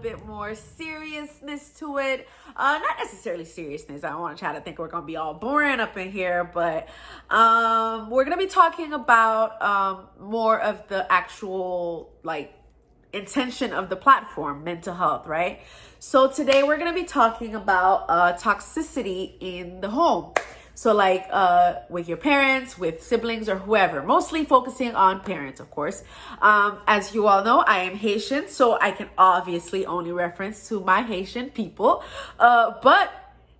bit more seriousness to it. Not necessarily seriousness. I don't want to try to think we're going to be all boring up in here, but we're going to be talking about more of the actual intention of the platform, mental health, right? So today we're going to be talking about toxicity in the home. So with your parents, with siblings, or whoever, mostly focusing on parents, of course. As you all know, I am Haitian, so I can obviously only reference to my Haitian people. But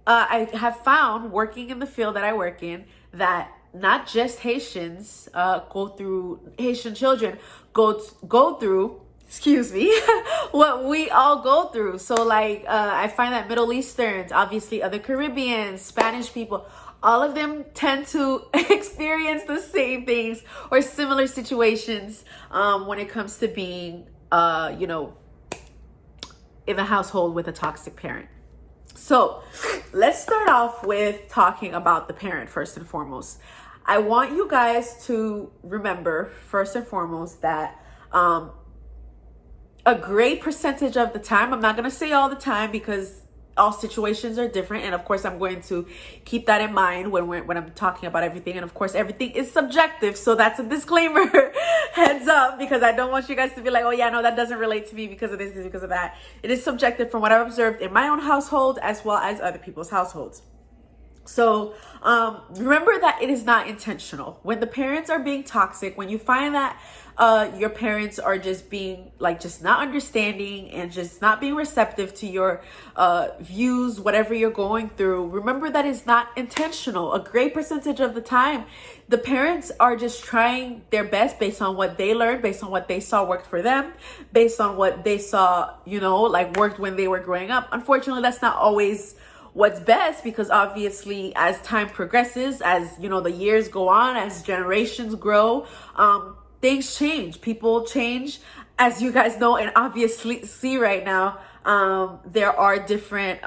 I have found, working in the field that I work in, that not just Haitians Haitian children go through, excuse me, what we all go through. So I find that Middle Easterns, obviously other Caribbeans, Spanish people, all of them tend to experience the same things or similar situations when it comes to being, in a household with a toxic parent. So let's start off with talking about the parent first and foremost. I want you guys to remember first and foremost that a great percentage of the time, I'm not going to say all the time because all situations are different, and of course I'm going to keep that in mind when I'm talking about everything, and of course everything is subjective, so that's a disclaimer. Heads up, because I don't want you guys to be like, oh yeah, no, that doesn't relate to me because of this, because of that. It is subjective from what I've observed in my own household as well as other people's households. So remember that it is not intentional. When the parents are being toxic, when you find that your parents are just being just not understanding and just not being receptive to your views, whatever you're going through, remember that it's not intentional. A great percentage of the time, the parents are just trying their best based on what they learned, based on what they saw worked for them, based on what they saw, worked when they were growing up. Unfortunately, that's not always what's best, because obviously as time progresses, as the years go on, as generations grow, things change, people change, as you guys know and obviously see right now. There are different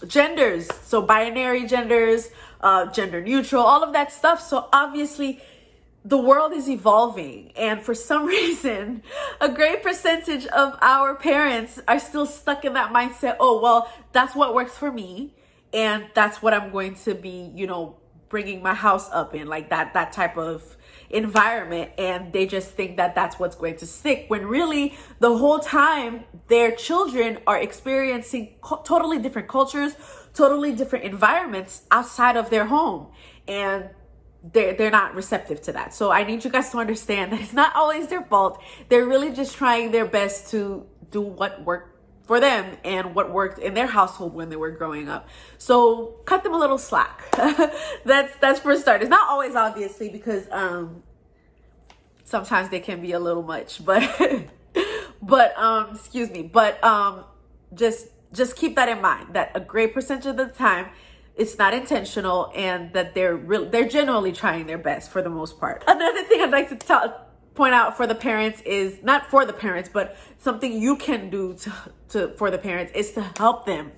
genders, so binary genders, gender neutral, all of that stuff. So obviously the world is evolving, and for some reason, a great percentage of our parents are still stuck in that mindset. Oh, well, that's what works for me, and that's what I'm going to be, bringing my house up in, that type of environment. And they just think that that's what's going to stick, when really the whole time their children are experiencing totally different cultures, totally different environments outside of their home, and they're not receptive to that. So I need you guys to understand that it's not always their fault. They're really just trying their best to do what worked for them and what worked in their household when they were growing up. So cut them a little slack. That's for starters. Not always, obviously, because sometimes they can be a little much, but excuse me, but just keep that in mind, that a great percentage of the time it's not intentional, and that they're generally trying their best for the most part. Another thing I'd like to point out for the parents is, not for the parents, but something you can do for the parents is to help them.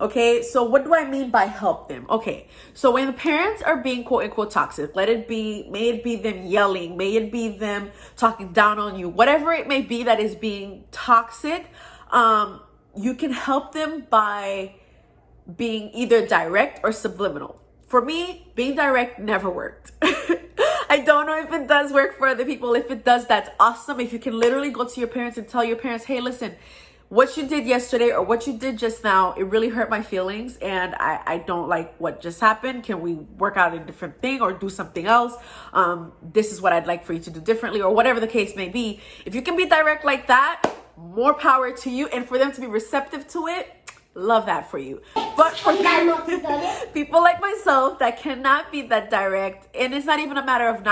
Okay, so what do I mean by help them? Okay, so when the parents are being quote unquote toxic, may it be them yelling, may it be them talking down on you, whatever it may be that is being toxic, you can help them by being either direct or subliminal. For me, being direct never worked. I don't know if it does work for other people. If it does, that's awesome. If you can literally go to your parents and tell your parents, hey, listen, what you did yesterday or what you did just now, it really hurt my feelings, and I don't like what just happened. Can we work out a different thing or do something else? This is what I'd like for you to do differently, or whatever the case may be. If you can be direct like that, more power to you. And for them to be receptive to it, love that for you. But for people like myself that cannot be that direct, and it's not even a matter of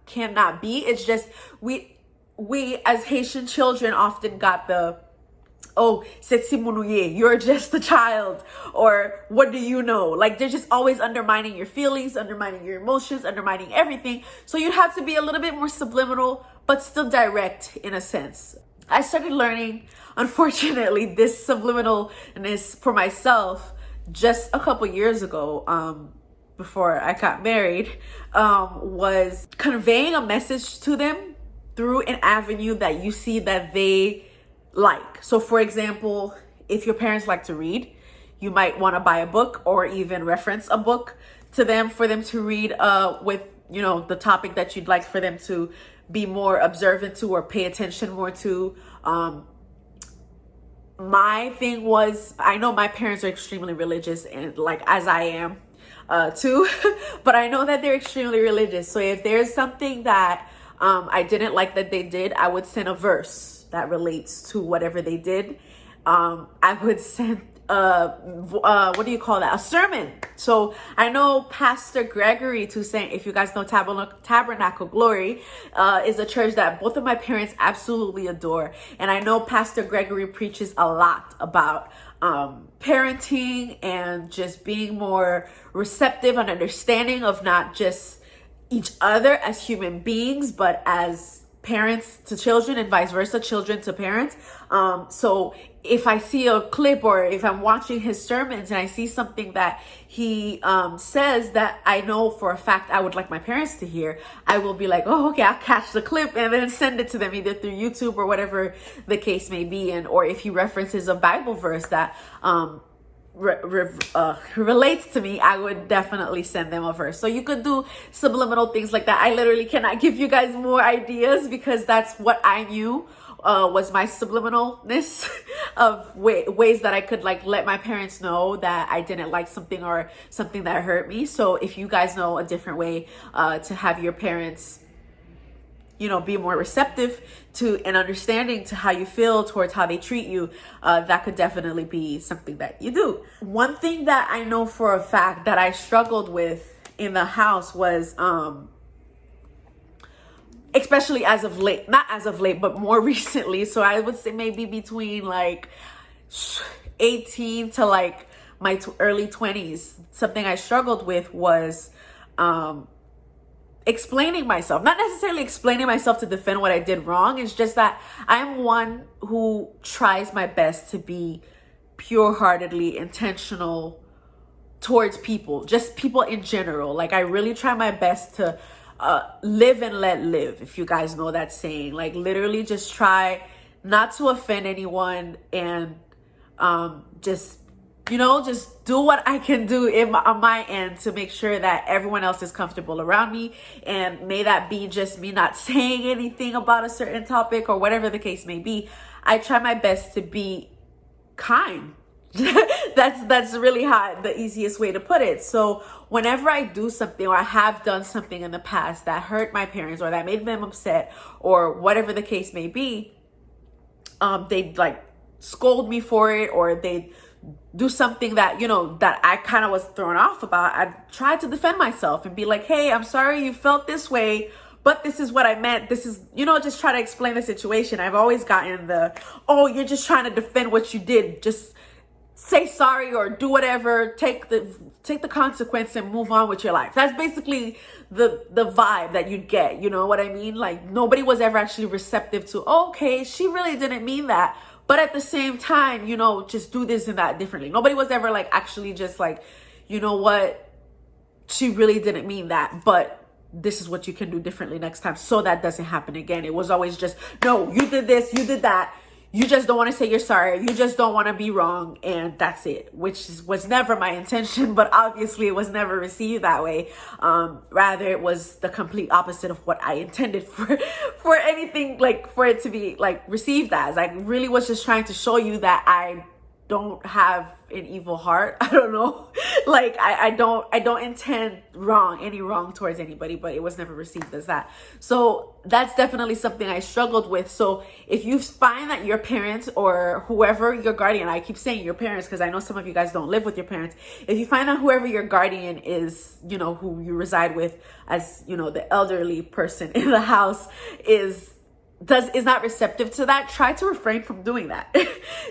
cannot be, it's just we as Haitian children often got the, oh, you're just a child, or what do you know? They're just always undermining your feelings, undermining your emotions, undermining everything. So you'd have to be a little bit more subliminal, but still direct in a sense. I started learning, unfortunately, this subliminalness for myself just a couple years ago, before I got married, was conveying a message to them through an avenue that you see that they like. So for example, if your parents like to read, you might want to buy a book or even reference a book to them for them to read with, you know, the topic that you'd like for them to be more observant to or pay attention more to. My thing was, I know my parents are extremely religious, and like as I am too, but I know that they're extremely religious. So if there's something that I didn't like that they did, I would send a verse that relates to whatever they did. I would send what do you call that? A sermon. So I know Pastor Gregory Toussaint, if you guys know Tabernacle Glory, is a church that both of my parents absolutely adore. And I know Pastor Gregory preaches a lot about parenting and just being more receptive and understanding of not just each other as human beings, but as parents to children and vice versa, children to parents. So if I see a clip or if I'm watching his sermons and I see something that he says that I know for a fact I would like my parents to hear, I will be like, oh, okay, I'll catch the clip and then send it to them either through YouTube or whatever the case may be. And or if he references a Bible verse that relates to me, I would definitely send them a verse. So you could do subliminal things like that. I literally cannot give you guys more ideas because that's what I knew was my subliminalness of ways that I could like let my parents know that I didn't like something or something that hurt me. So if you guys know a different way to have your parents, you know, be more receptive to and understanding to how you feel towards how they treat you, that could definitely be something that you do. One thing that I know for a fact that I struggled with in the house was, especially as of late, not as of late, but more recently. So I would say maybe between like 18 to like my early 20s, something I struggled with was, explaining myself, not necessarily explaining myself to defend what I did wrong. It's just that I'm one who tries my best to be pure-heartedly intentional towards people, just people in general. Like I really try my best to live and let live, if you guys know that saying. Like literally just try not to offend anyone and just, you know, just do what I can do on my end to make sure that everyone else is comfortable around me. And may that be just me not saying anything about a certain topic or whatever the case may be. I try my best to be kind. That's really the easiest way to put it. So whenever I do something or I have done something in the past that hurt my parents or that made them upset or whatever the case may be, they'd like scold me for it, or they'd do something that, you know, that I kind of was thrown off about. I tried to defend myself and be like, hey, I'm sorry you felt this way, but this is what I meant. This is, you know, just try to explain the situation. I've always gotten the, oh, you're just trying to defend what you did. Just say sorry or do whatever, take the consequence and move on with your life. That's basically the vibe that you'd get, you know what I mean? Like nobody was ever actually receptive to, oh, okay, she really didn't mean that. But at the same time, you know, just do this and that differently. Nobody was ever like actually just like, you know what, she really didn't mean that, but this is what you can do differently next time so that doesn't happen again. It was always just, no, you did this, you did that. You just don't want to say you're sorry. You just don't want to be wrong. And that's it, which was never my intention, but obviously it was never received that way. Rather, it was the complete opposite of what I intended for anything, like for it to be like received as. I really was just trying to show you that I don't have an evil heart. I don't know. Like I don't intend any wrong towards anybody, but it was never received as that. So that's definitely something I struggled with. So if you find that your parents or whoever your guardian, I keep saying your parents because I know some of you guys don't live with your parents. If you find that whoever your guardian is, you know, who you reside with as, you know, the elderly person in the house is not receptive to that, try to refrain from doing that.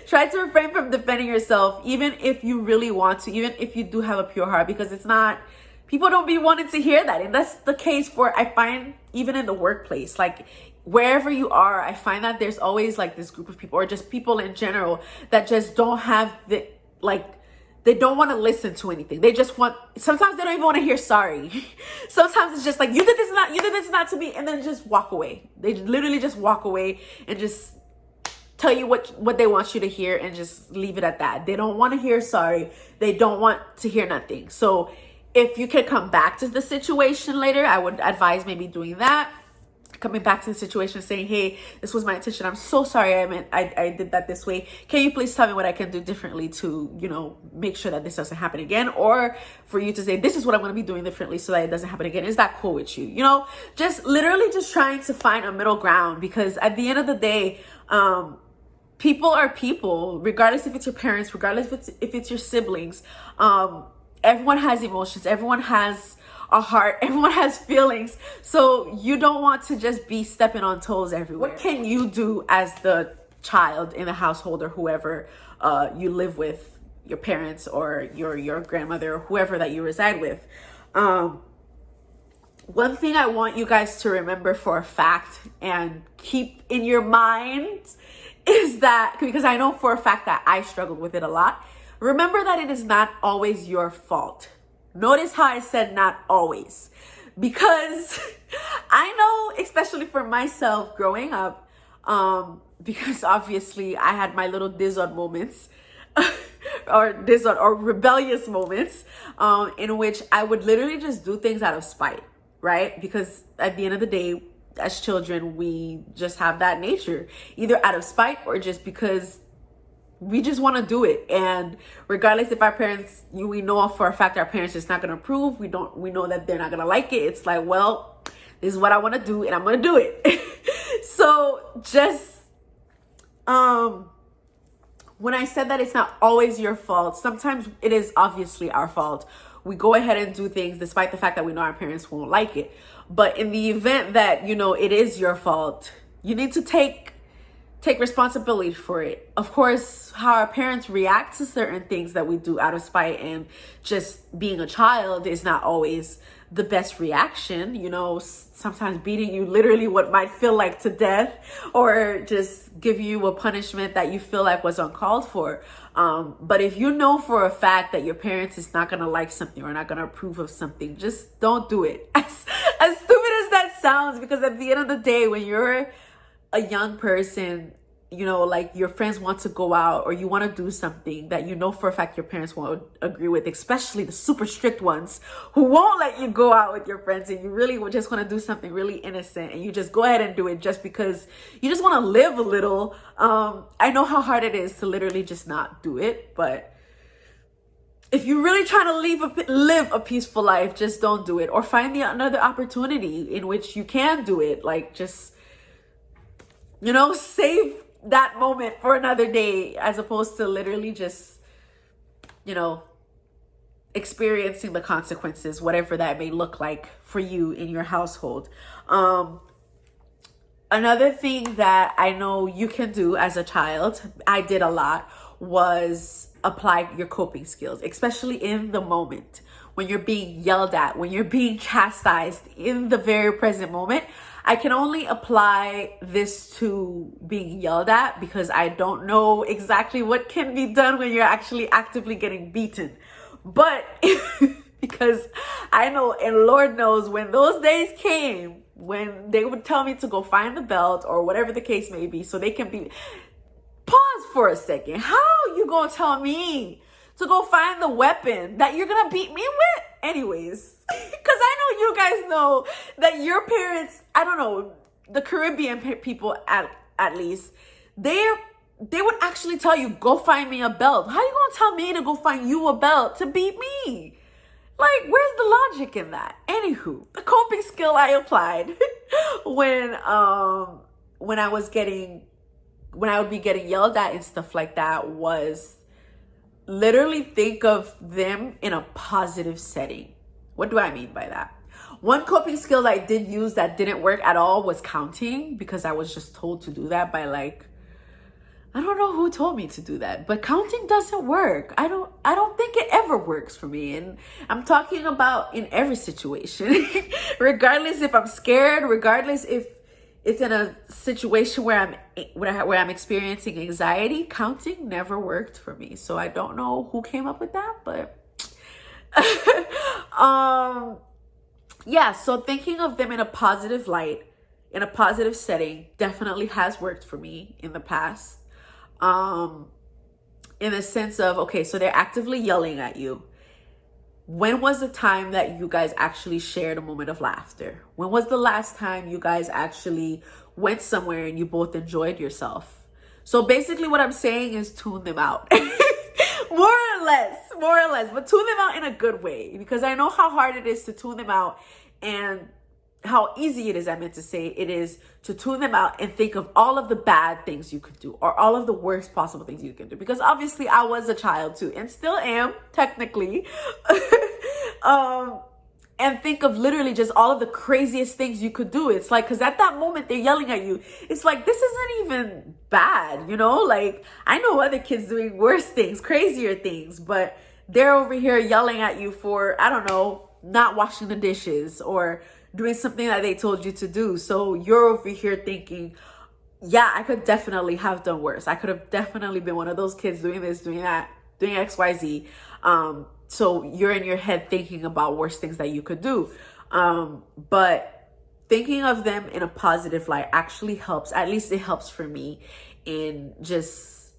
Try to refrain from defending yourself, even if you really want to, even if you do have a pure heart, because it's not, people don't be wanting to hear that. And that's the case for, I find, even in the workplace, like wherever you are, I find that there's always like this group of people or just people in general that just don't have the, like, they don't want to listen to anything. They just want, sometimes they don't even want to hear sorry. Sometimes it's just like, you did this not to me, and then just walk away. They literally just walk away and just tell you what they want you to hear and just leave it at that. They don't want to hear sorry. They don't want to hear nothing. So if you can come back to the situation later, I would advise maybe doing that. Coming back to the situation, saying, hey, this was my intention. I'm so sorry. I did that this way. Can you please tell me what I can do differently to, you know, make sure that this doesn't happen again? Or for you to say, this is what I'm going to be doing differently so that it doesn't happen again. Is that cool with you? You know, just literally just trying to find a middle ground, because at the end of the day, people are people, regardless if it's your parents, regardless if it's your siblings. Everyone has emotions. Everyone has a heart. Everyone has feelings. So you don't want to just be stepping on toes everywhere. What can you do as the child in the household, or whoever you live with, your parents or your grandmother, or whoever that you reside with? One thing I want you guys to remember for a fact and keep in your mind is that, because I know for a fact that I struggled with it a lot, remember that it is not always your fault. Notice how I said not always, because I know, especially for myself growing up, because obviously I had my little dizzard moments or rebellious moments, in which I would literally just do things out of spite, right? Because at the end of the day, as children, we just have that nature, either out of spite or just because we just want to do it. And regardless if our parents, we know for a fact our parents just not going to approve, we know that they're not going to like it. It's like, well, this is what I want to do and I'm going to do it. So just, when I said that it's not always your fault, sometimes it is obviously our fault. We go ahead and do things despite the fact that we know our parents won't like it. But in the event that, you know, it is your fault, you need to take responsibility for it. Of course, how our parents react to certain things that we do out of spite and just being a child is not always the best reaction. You know, sometimes beating you literally what might feel like to death, or just give you a punishment that you feel like was uncalled for. But if you know for a fact that your parents is not going to like something or not going to approve of something, just don't do it. As stupid as that sounds, because at the end of the day, when you're a young person, you know, like your friends want to go out or you want to do something that you know for a fact your parents won't agree with, especially the super strict ones who won't let you go out with your friends, and you really just want to do something really innocent and you just go ahead and do it just because you just want to live a little. I know how hard it is to literally just not do it, but if you're really trying to live a peaceful life, just don't do it, or find another opportunity in which you can do it. Like, just, you know, save that moment for another day, as opposed to literally just, you know, experiencing the consequences, whatever that may look like for you in your household. Another thing that I know you can do as a child, I did a lot, was apply your coping skills, especially in the moment when you're being yelled at, when you're being chastised in the very present moment. I can only apply this to being yelled at, because I don't know exactly what can be done when you're actually actively getting beaten. But because I know, and Lord knows, when those days came, when they would tell me to go find the belt or whatever the case may be, so they can be, pause for a second. How you gonna tell me to go find the weapon that you're gonna beat me with? Anyways, because I know you guys know that your parents, I don't know, the Caribbean people at least, they would actually tell you, go find me a belt. How you gonna tell me to go find you a belt to beat me? Like, where's the logic in that? Anywho, the coping skill I applied when I would be getting yelled at and stuff like that was literally think of them in a positive setting. What do I mean by that? One coping skill I did use that didn't work at all was counting, because I was just told to do that by, like, I don't know who told me to do that, but counting doesn't work. I don't think it ever works for me. And I'm talking about in every situation, regardless if I'm scared, regardless if, it's in a situation where I'm experiencing anxiety, counting never worked for me. So I don't know who came up with that, but yeah, so thinking of them in a positive light, in a positive setting, definitely has worked for me in the past. In the sense of, okay, so they're actively yelling at you. When was the time that you guys actually shared a moment of laughter? When was the last time you guys actually went somewhere and you both enjoyed yourself? So basically what I'm saying is tune them out. More or less, but tune them out in a good way, because I know how hard it is to tune them out, and how easy it is, I meant to say, it is to tune them out and think of all of the bad things you could do, or all of the worst possible things you can do. Because obviously I was a child too, and still am technically. And think of literally just all of the craziest things you could do. It's like, because at that moment they're yelling at you. It's like, this isn't even bad, you know? Like, I know other kids doing worse things, crazier things, but they're over here yelling at you for, I don't know, not washing the dishes or doing something that they told you to do. So you're over here thinking, yeah, I could definitely have done worse. I could have definitely been one of those kids doing this, doing that, doing XYZ. So you're in your head thinking about worse things that you could do. But thinking of them in a positive light actually helps. At least it helps for me in just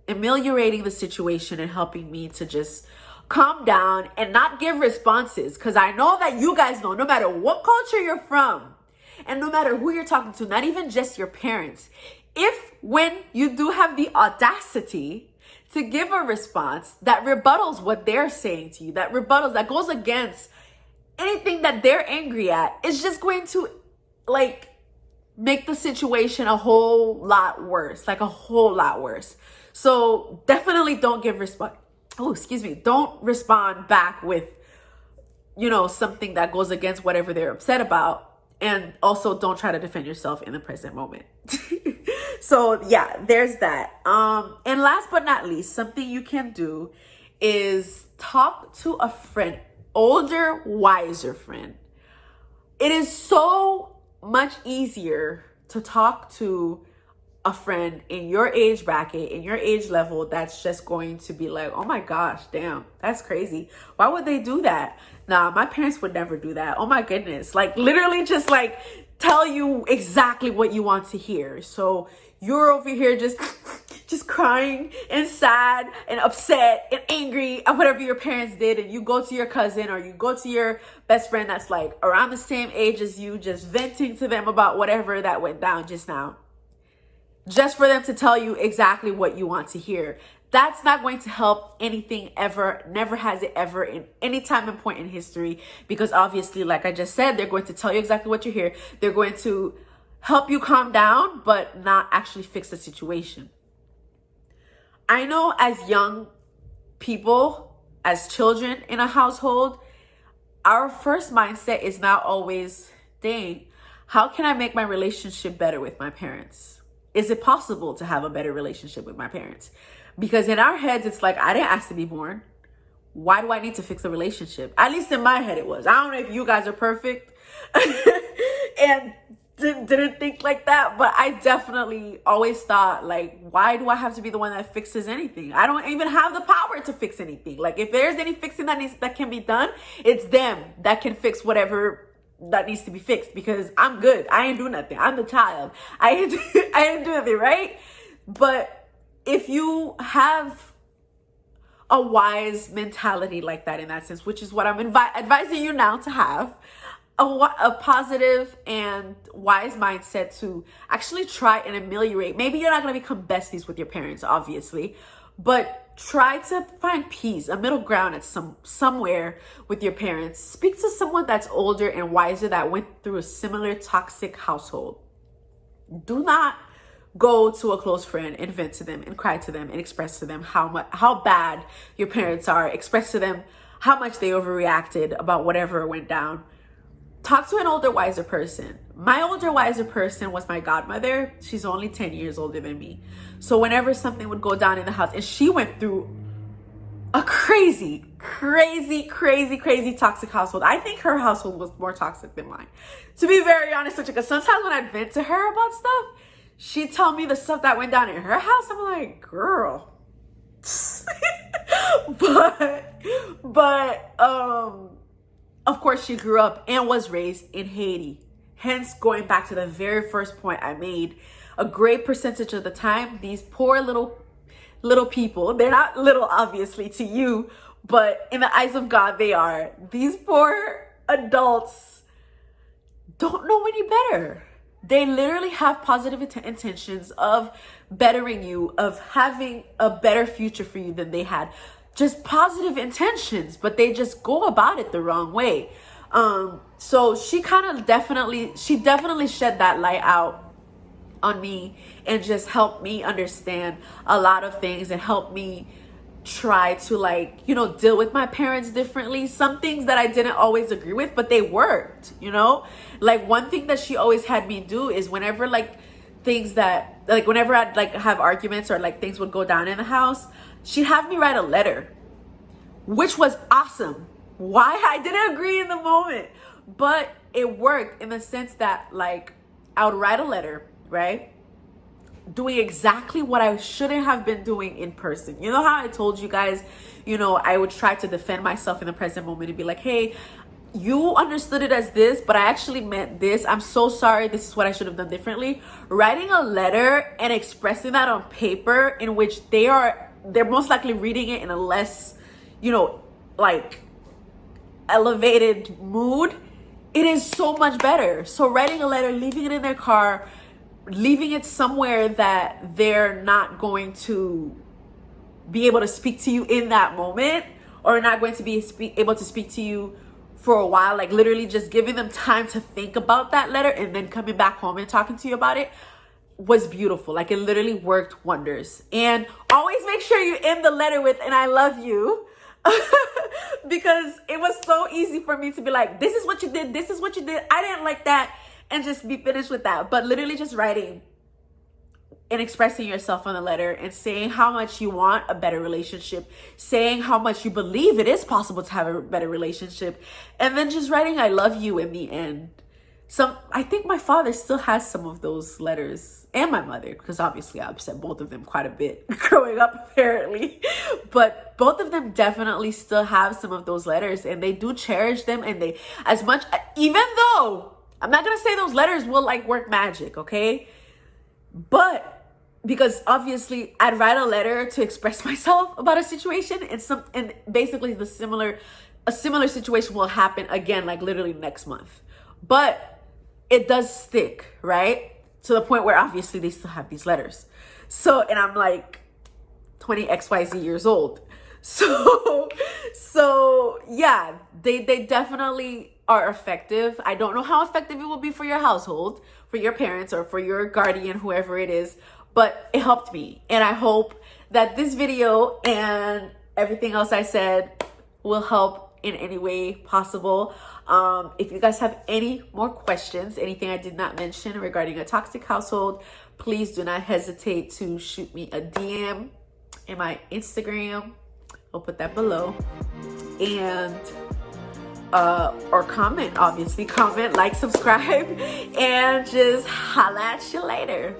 ameliorating the situation and helping me to just calm down and not give responses. Because I know that you guys know, no matter what culture you're from and no matter who you're talking to, not even just your parents, if when you do have the audacity to give a response that rebuttals what they're saying to you, that goes against anything that they're angry at, it's just going to like make the situation a whole lot worse, like a whole lot worse. So definitely don't give response. Oh, excuse me. Don't respond back with, you know, something that goes against whatever they're upset about. And also don't try to defend yourself in the present moment. So yeah, there's that. And last but not least, something you can do is talk to a friend, older, wiser friend. It is so much easier to talk to a friend in your age bracket, in your age level, that's just going to be like, oh my gosh, damn, that's crazy. Why would they do that? Nah, my parents would never do that. Oh my goodness. Like literally just like tell you exactly what you want to hear. So you're over here just crying and sad and upset and angry at whatever your parents did, and you go to your cousin or you go to your best friend that's like around the same age as you, just venting to them about whatever that went down just now, just for them to tell you exactly what you want to hear. That's not going to help anything ever. Never has it ever in any time and point in history, because obviously, like I just said, they're going to tell you exactly what you hear. They're going to help you calm down, but not actually fix the situation. I know as young people, as children in a household, our first mindset is not always, dang, how can I make my relationship better with my parents? Is it possible to have a better relationship with my parents? Because in our heads, it's like, I didn't ask to be born. Why do I need to fix the relationship? At least in my head, it was. I don't know if you guys are perfect and didn't think like that, but I definitely always thought, like, why do I have to be the one that fixes anything? I don't even have the power to fix anything. Like, if there's any fixing that can be done, it's them that can fix whatever that needs to be fixed, because I'm good. I ain't do nothing. I'm the child. I ain't do nothing, right? But if you have a wise mentality like that in that sense, which is what I'm advising you now to have, a positive and wise mindset to actually try and ameliorate. Maybe you're not going to become besties with your parents, obviously, but try to find peace, a middle ground at somewhere with your parents. Speak to someone that's older and wiser that went through a similar toxic household. Do not go to a close friend and vent to them and cry to them and express to them how bad your parents are. Express to them how much they overreacted about whatever went down. Talk to an older, wiser person. My older, wiser person was my godmother. She's only 10 years older than me. So whenever something would go down in the house, and she went through a crazy, crazy, crazy, crazy toxic household. I think her household was more toxic than mine, to be very honest with you. Because sometimes when I'd vent to her about stuff, she'd tell me the stuff that went down in her house. I'm like, girl. but of course she grew up and was raised in Haiti. Hence, going back to the very first point I made, a great percentage of the time, these poor little people, they're not little obviously to you, but in the eyes of God, they are. These poor adults don't know any better. They literally have positive intentions of bettering you, of having a better future for you than they had. Just positive intentions, but they just go about it the wrong way. So she definitely shed that light out on me and just helped me understand a lot of things and helped me try to, like, you know, deal with my parents differently. Some things that I didn't always agree with, but they worked, you know? Like, one thing that she always had me do is whenever, like, whenever I'd, like, have arguments or, like, things would go down in the house, she'd have me write a letter, which was awesome. Why? I didn't agree in the moment, but it worked in the sense that, like, I would write a letter, right? Doing exactly what I shouldn't have been doing in person. You know how I told you guys, you know, I would try to defend myself in the present moment and be like, hey, you understood it as this, but I actually meant this. I'm so sorry. This is what I should have done differently. Writing a letter and expressing that on paper, in which they're most likely reading it in a less, you know, like, elevated mood, it is so much better. So writing a letter, leaving it in their car, leaving it somewhere that they're not going to be able to speak to you in that moment, or not going to be able to speak to you for a while, like literally just giving them time to think about that letter and then coming back home and talking to you about it, was beautiful. Like, it literally worked wonders. And always make sure you end the letter with, and I love you. Because it was so easy for me to be like, this is what you did, this is what you did, I didn't like that, and just be finished with that. But literally just writing and expressing yourself on the letter and saying how much you want a better relationship, saying how much you believe it is possible to have a better relationship, and then just writing I love you in the end. I think my father still has some of those letters, and my mother, because obviously I upset both of them quite a bit growing up, apparently. But both of them definitely still have some of those letters, and they do cherish them. And they, as much, even though I'm not gonna say those letters will, like, work magic, okay? But because obviously I'd write a letter to express myself about a situation, and basically a similar situation will happen again, like literally next month. But it does stick, right? To the point where obviously they still have these letters. So, and I'm like 20 XYZ years old. So yeah, they definitely are effective. I don't know how effective it will be for your household, for your parents, or for your guardian, whoever it is, but it helped me. And I hope that this video and everything else I said will help in any way possible. If you guys have any more questions, anything I did not mention regarding a toxic household, please do not hesitate to shoot me a DM in my Instagram. I'll put that below. And or comment, obviously. Comment, like, subscribe, and just holla at you later.